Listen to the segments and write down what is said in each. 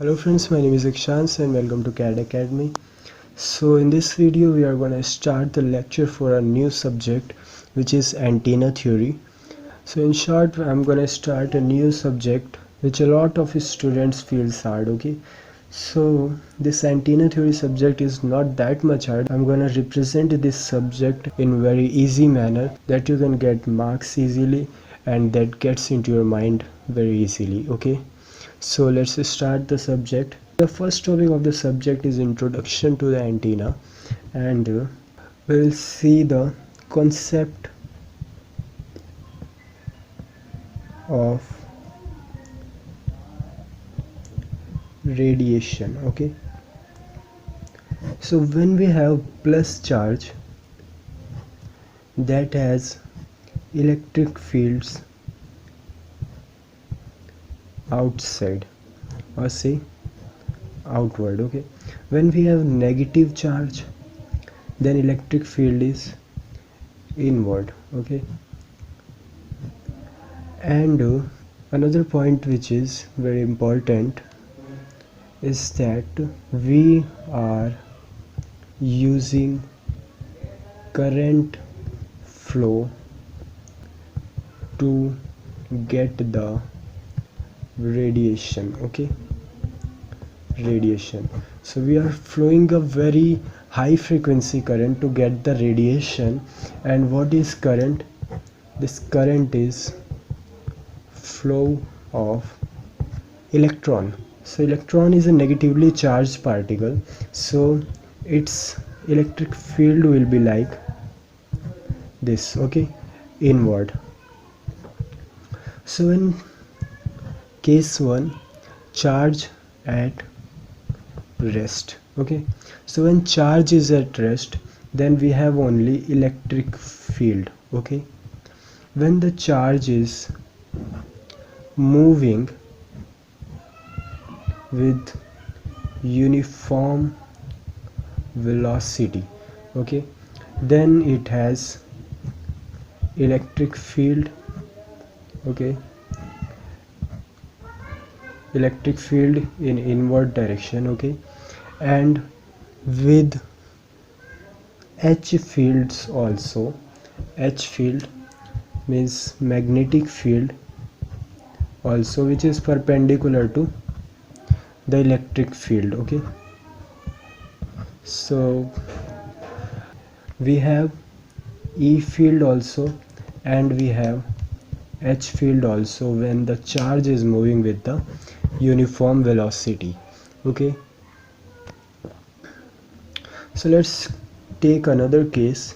Hello friends, my name is Akshans and welcome to CAD Academy. So in this video we are going to start the lecture for a new subject which is antenna theory. So in short I'm going to start a new subject which a lot of students feels hard, okay? So this antenna theory subject is not that much hard. I'm going to represent this subject in very easy manner that you can get marks easily and that gets into your mind very easily, okay? So let's start the subject. The first topic of the subject is introduction to the antenna, and we'll see the concept of radiation, okay? So when we have plus charge that has electric fields outside or say outward, okay? When we have negative charge then electric field is inward, okay? And another point which is very important is that we are using current flow to get the radiation, okay? Radiation. So we are flowing a very high frequency current to get the radiation. And what is current? This current is flow of electron. So electron is a negatively charged particle, so its electric field will be like this, okay? Inward. So in case 1, charge at rest, okay? So when charge is at rest then we have only electric field, okay? When the charge is moving with uniform velocity, okay, then it has electric field, okay? Electric field in inward direction, okay? And with H fields also. H field means magnetic field also, which is perpendicular to the electric field, okay? So we have E field also and we have H field also when the charge is moving with the uniform velocity, okay? So let's take another case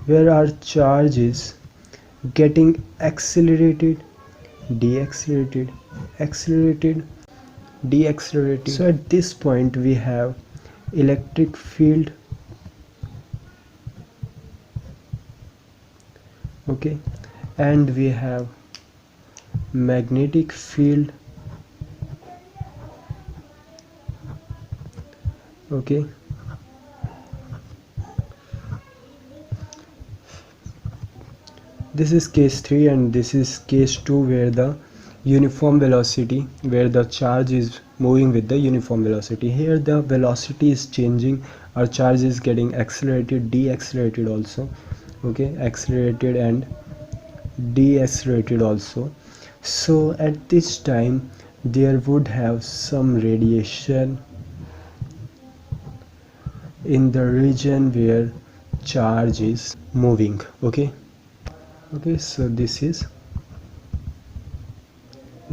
where our charge is getting accelerated, deaccelerated, accelerated, deaccelerated. So at this point we have electric field, okay, and we have magnetic field, okay? This is case 3 and this is case 2 where the uniform velocity, where the charge is moving with the uniform velocity. Here the velocity is changing, our charge is getting accelerated, deaccelerated also, okay? Accelerated and deaccelerated also. So at this time there would have some radiation in the region where charge is moving, okay? Okay, so this is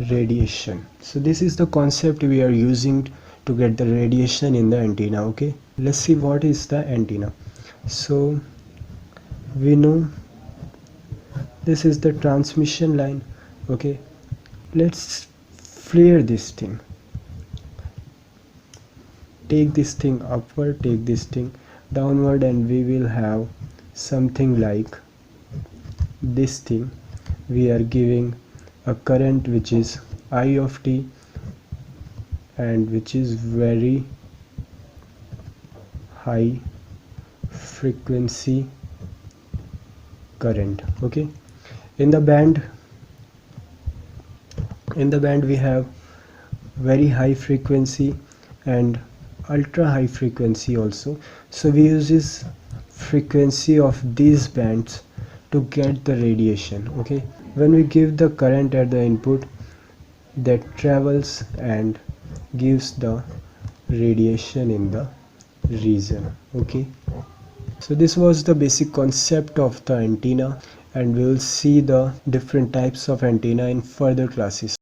radiation. So this is the concept we are using to get the radiation in the antenna, okay? Let's see what is the antenna. So we know this is the transmission line, okay? Let's flare this thing. Take this thing upward, take this thing downward, and we will have something like this thing. We are giving a current which is I of t and which is very high frequency current, okay? In the band we have very high frequency and ultra high frequency also. So we use this frequency of these bands to get the radiation. Okay, when we give the current at the input, that travels and gives the radiation in the region. Okay, so this was the basic concept of the antenna, and we will see the different types of antenna in further classes.